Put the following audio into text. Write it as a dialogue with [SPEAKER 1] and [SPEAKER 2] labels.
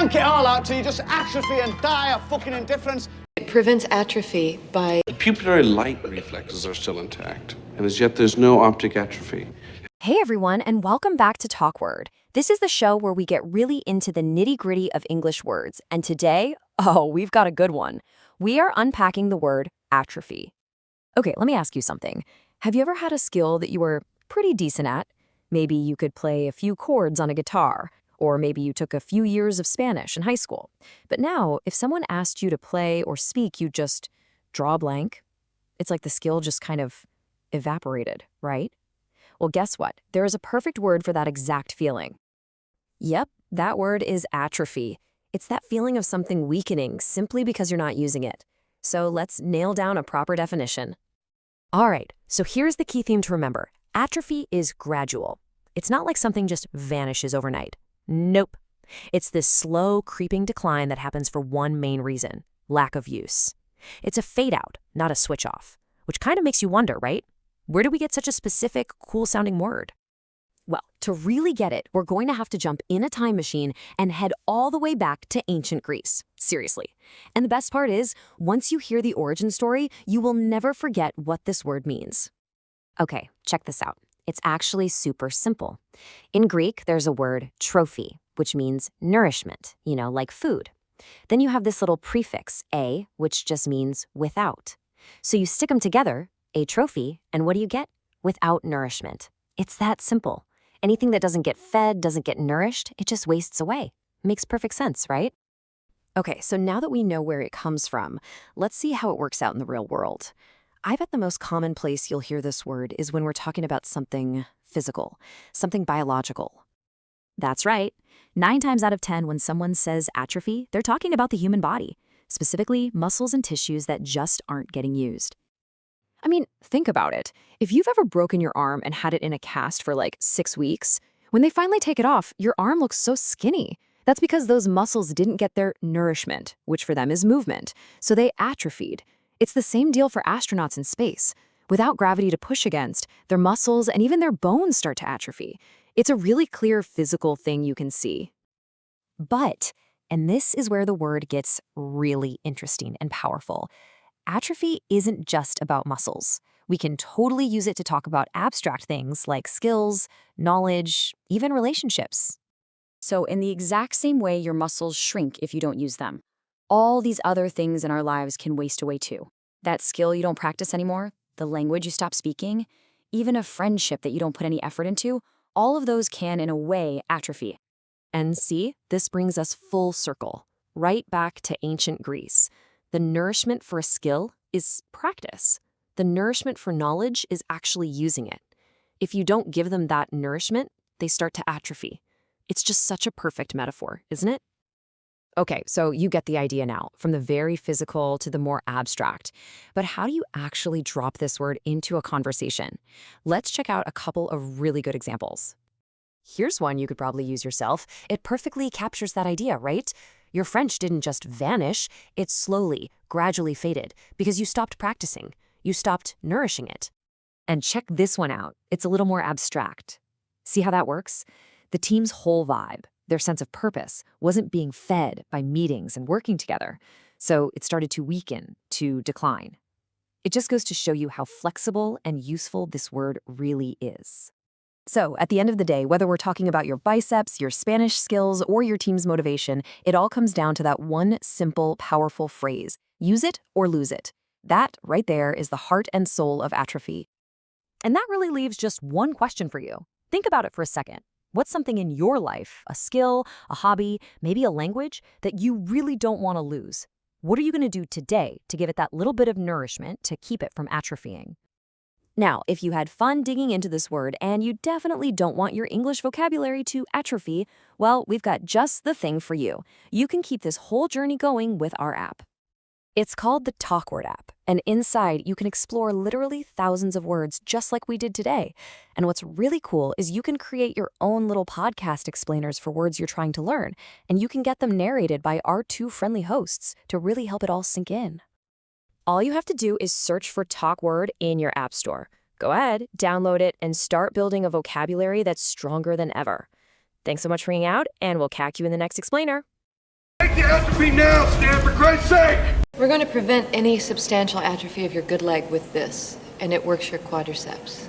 [SPEAKER 1] blank it all out till you just atrophy and die of fucking indifference.
[SPEAKER 2] It prevents atrophy by...
[SPEAKER 3] The pupillary light reflexes are still intact, and as yet there's no optic atrophy.
[SPEAKER 4] Hey everyone, and welcome back to TalkWord. This is the show where we get really into the nitty-gritty of English words, and today, we've got a good one. We are unpacking the word atrophy. Okay, let me ask you something. Have you ever had a skill that you were pretty decent at? Maybe you could play a few chords on a guitar, or maybe you took a few years of Spanish in high school. But now, if someone asked you to play or speak, you just draw a blank. It's like the skill just kind of evaporated, right? Well, guess what? There is a perfect word for that exact feeling. Yep, that word is atrophy. It's that feeling of something weakening simply because you're not using it. So let's nail down a proper definition. All right, so here's the key theme to remember. Atrophy is gradual. It's not like something just vanishes overnight. Nope. It's this slow, creeping decline that happens for one main reason: lack of use. It's a fade out, not a switch off, which kind of makes you wonder, right? Where do we get such a specific, cool-sounding word? Well, to really get it, we're going to have to jump in a time machine and head all the way back to ancient Greece. Seriously. And the best part is, once you hear the origin story, you will never forget what this word means. Okay, check this out. It's actually super simple. In Greek, there's a word trophy, which means nourishment, like food. Then you have this little prefix, a, which just means without. So you stick them together, atrophy, and what do you get? Without nourishment. It's that simple. Anything that doesn't get fed, doesn't get nourished, it just wastes away. Makes perfect sense, right? Okay, so now that we know where it comes from, let's see how it works out in the real world. I bet the most common place you'll hear this word is when we're talking about something physical, something biological. That's right. 9 times out of 10, when someone says atrophy, they're talking about the human body, specifically muscles and tissues that just aren't getting used. I mean, think about it. If you've ever broken your arm and had it in a cast for like 6 weeks, when they finally take it off, your arm looks so skinny. That's because those muscles didn't get their nourishment, which for them is movement, so they atrophied. It's the same deal for astronauts in space. Without gravity to push against, their muscles and even their bones start to atrophy. It's a really clear physical thing you can see. But, and this is where the word gets really interesting and powerful, atrophy isn't just about muscles. We can totally use it to talk about abstract things like skills, knowledge, even relationships. So in the exact same way your muscles shrink if you don't use them, all these other things in our lives can waste away too. That skill you don't practice anymore, the language you stop speaking, even a friendship that you don't put any effort into, all of those can, in a way, atrophy. And see, this brings us full circle, right back to ancient Greece. The nourishment for a skill is practice. The nourishment for knowledge is actually using it. If you don't give them that nourishment, they start to atrophy. It's just such a perfect metaphor, isn't it? Okay, so you get the idea now, from the very physical to the more abstract. But how do you actually drop this word into a conversation? Let's check out a couple of really good examples. Here's one you could probably use yourself. It perfectly captures that idea, right? Your French didn't just vanish, it slowly, gradually faded because you stopped practicing. You stopped nourishing it. And check this one out. It's a little more abstract. See how that works? The team's whole vibe, their sense of purpose, wasn't being fed by meetings and working together. So it started to weaken, to decline. It just goes to show you how flexible and useful this word really is. So at the end of the day, whether we're talking about your biceps, your Spanish skills, or your team's motivation, it all comes down to that one simple, powerful phrase: use it or lose it. That right there is the heart and soul of atrophy. And that really leaves just one question for you. Think about it for a second. What's something in your life, a skill, a hobby, maybe a language, that you really don't want to lose? What are you going to do today to give it that little bit of nourishment to keep it from atrophying? Now, if you had fun digging into this word and you definitely don't want your English vocabulary to atrophy, well, we've got just the thing for you. You can keep this whole journey going with our app. It's called the TalkWord app, and inside you can explore literally thousands of words just like we did today. And what's really cool is you can create your own little podcast explainers for words you're trying to learn, and you can get them narrated by our 2 friendly hosts to really help it all sink in. All you have to do is search for TalkWord in your app store. Go ahead, download it, and start building a vocabulary that's stronger than ever. Thanks so much for hanging out, and we'll catch you in the next explainer.
[SPEAKER 5] Take the atrophy now, Stan, for Christ's sake!
[SPEAKER 2] We're going to prevent any substantial atrophy of your good leg with this, and it works your quadriceps.